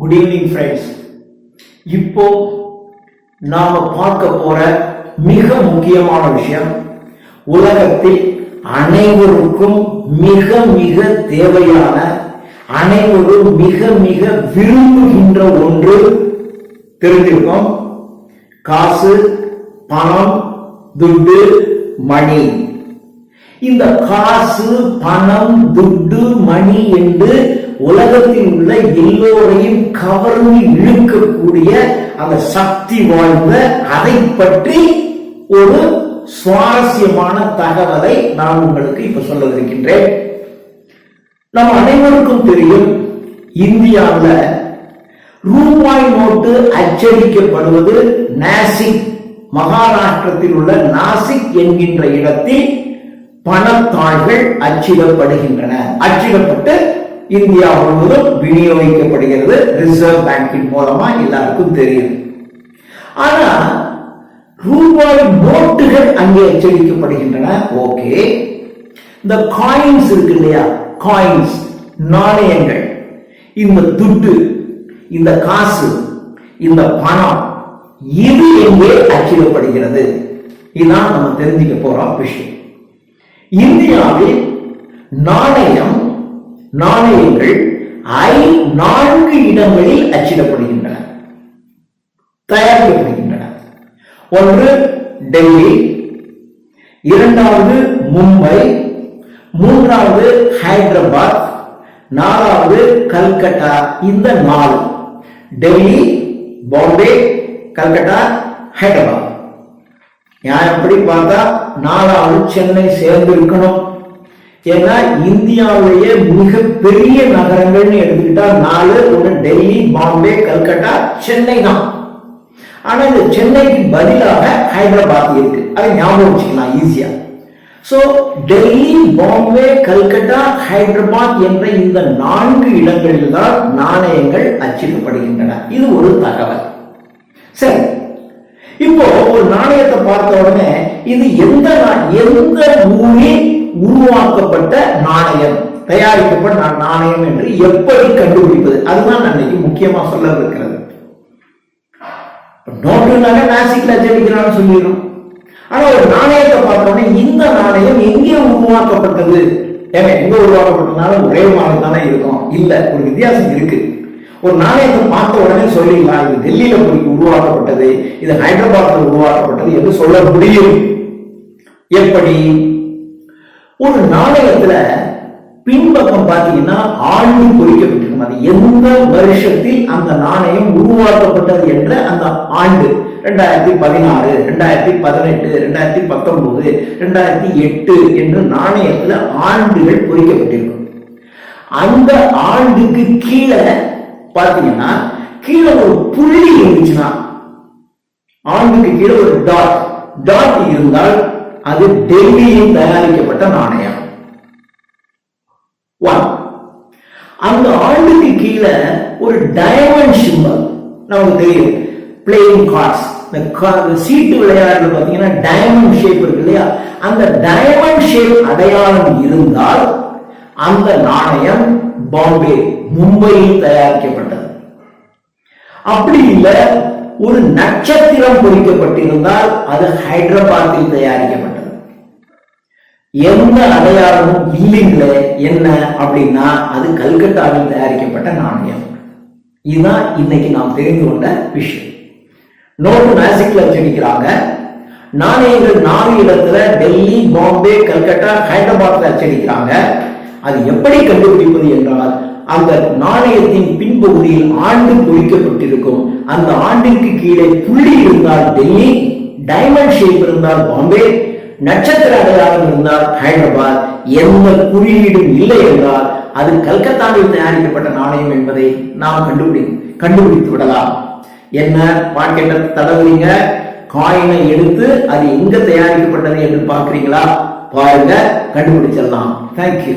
Good evening friends. இப்போ நாம பார்க்க போற மிக முக்கியமான விஷயம், உலகத்தில் அனைவருக்கும் மிக மிக தேவையான, அனைவரும் மிக மிக விரும்புகின்ற ஒன்று தெரிஞ்சிருக்கும். காசு, பணம், துட்டு, மணி. இந்த காசு, பணம், துட்டு, மணி என்று உலகத்தில் உள்ள எல்லோரையும் கவர்ந்து இழுக்கக்கூடிய அந்த சக்தி வாய்ந்த, அதை பற்றி ஒரு சுவாரஸ்யமான தகவலை நான் உங்களுக்கு இப்ப சொல்ல இருக்கின்றேன். நம் அனைவருக்கும் தெரியும், இந்தியாவில் ரூபாய் நோட்டு அச்சடிக்கப்படுவது நாசிக், மகாராஷ்டிரத்தில் உள்ள நாசிக் என்கின்ற இடத்தில் பணத்தாள்கள் அச்சிடப்படுகின்றன. அச்சிடப்பட்டு இந்தியா முழுவதும் விநியோகிக்கப்படுகிறது. ரிசர்வ் பேங்கின் மூலமா எல்லாருக்கும் தெரியும். ஆனா ரூபாய் நோட்டுகள் அங்கே அச்சடிக்கப்படுகின்றன. ஓகே, இந்த காயின்ஸ் இருக்கு இல்லையா, காயின்ஸ், நாணயங்கள், இந்த துட்டு, இந்த காசு, இந்த பணம், இது எங்கே அச்சிடப்படுகிறது? இதுதான் நம்ம தெரிஞ்சுக்க போறோம் விஷயம். இந்தியாவில் நாணயங்கள் 4 இடங்களில் அச்சிடப்படுகின்றன, தயாரிக்கப்படுகின்றன. ஒன்று டெல்லி, இரண்டாவது மும்பை, மூன்றாவது ஹைதராபாத், நாலாவது கல்கட்டா. இந்த 4, டெல்லி, பாம்பே, கல்கட்டா, ஹைதராபாத். எப்படி பார்த்தா 4வது சென்னை சேர்ந்து இருக்கணும். ஏன்னா இந்தியாவிலேயே மிக பெரிய நகரங்கள்னு எடுத்துக்கிட்டா 4, ஒன்று டெல்லி, பாம்பே, கல்கட்டா, சென்னை தான். ஆனா இந்த சென்னைக்கு பதிலாக ஹைதராபாத் இருக்கு. அதை ஞாபகம் வச்சுக்கலாம் ஈஸியா. சோ டெல்லி, பாம்பே, கல்கட்டா, ஹைதராபாத் என்ற இந்த 4 இடங்களில் தான் நாணயங்கள் அச்சிடப்படுகின்றன. இது ஒரு தகவல். சரி, இப்போ ஒரு நாணயத்தை பார்த்த உடனே இது எந்த ஊரில் உருவாக்கப்பட்ட நாணயம், தயாரிக்கப்பட்ட நாணயம் என்று எப்படி கண்டுபிடிப்பது? அதுதான் அன்னைக்கு முக்கியமா சொல்ல இருக்கிறது. நோட்டுனால நாசிக்ல அச்சடிக்கிறான்னு சொல்லிடும். ஆனா ஒரு நாணயத்தை பார்த்தோன்னே இந்த நாணயம் எங்கே உருவாக்கப்பட்டது? ஏங்க, எங்க உருவாக்கப்பட்டதுனால ஒரே மாதிரி தானே இருக்கும்? இல்ல, ஒரு வித்தியாசம் இருக்கு. ஒரு நாணயத்தை பார்த்த உடனே சொல்லிடலாம் இது டெல்லியில போய் உருவாக்கப்பட்டது, இது ஹைதராபாத்ல உருவாக்கப்பட்டது என்று சொல்ல முடியும். எப்படி? ஒரு நாணயத்துல பின்பக்கம் பார்த்தீங்கன்னா ஆண்டு குறிக்கப்பட்டிருக்கும். அது எந்த வருஷத்தில் அந்த நாணயம் உருவாக்கப்பட்டது என்ற அந்த ஆண்டு, 2016, 2018, 2019, 2008 என்று நாணயத்துல ஆண்டுகள் குறிக்கப்பட்டிருக்கும். அந்த ஆண்டுக்கு கீழே பார்த்தீங்கன்னா, கீழே ஒரு புள்ளி இருந்துச்சுன்னா, ஆண்டுக்கு கீழே ஒரு டாட் இருந்தால் அது டெல்லியில் தயாரிக்கப்பட்ட நாணயம். அந்த ஆண்டுக்கு கீழே ஒரு டைமண்ட் சிம்பல், நமக்கு தெரியும், பிளேயிங் கார்ட்ஸ், இந்த சீட்டு விளையாடுறது பார்த்தீங்கன்னா டைமண்ட் ஷேப் இருக்கு இல்லையா, அந்த டைமண்ட் ஷேப் அடையாளம் இருந்தால் அந்த நாணயம் பாம்பே, மும்பையில் தயாரிக்கப்பட்டது. அப்படி இல்லை, ஒரு நட்சத்திரம் பொறிக்கப்பட்டிருந்தால் அது ஹைதராபாத்தில் தயாரிக்கப்பட்டது. எந்த அடையாளமும் இல்லைங்களே, என்ன அப்படின்னா அது கல்கட்டாவில் தயாரிக்கப்பட்ட நாணயம். இதுதான் இன்னைக்கு நாம் தெரிந்து கொண்ட விஷயம். நோட்டு நாசிக்ல அச்சடிக்கிறாங்க. நாணயங்கள் 4 இடத்துல டெல்லி, பாம்பே, கல்கட்டா, ஹைதராபாத்ல அச்சடிக்கிறாங்க. அது எப்படி கண்டுபிடிப்பது என்றால், அந்த நாணயத்தின் பின்பகுதியில் ஆண்டு குறிக்கப்பட்டிருக்கும். அந்த ஆண்டிற்கு கீழே புள்ளி இருந்தால் டெல்லி, டைமண்ட் ஷேப் இருந்தால் பாம்பே, நட்சத்திர அடையாளம் இருந்தால் ஹைதராபாத், எந்த குறியீடும் இல்லை என்றால் அது கல்கத்தாவில் தயாரிக்கப்பட்ட நாணயம் என்பதை நாம் கண்டுபிடித்து விடலாம். என்ன பாக்கெட்டை தடவுறீங்க, காயினை எடுத்து அது எங்க தயாரிக்கப்பட்டது என்று பார்க்கிறீங்களா? பாருங்க, கண்டுபிடிச்சிடலாம். தேங்க்யூ.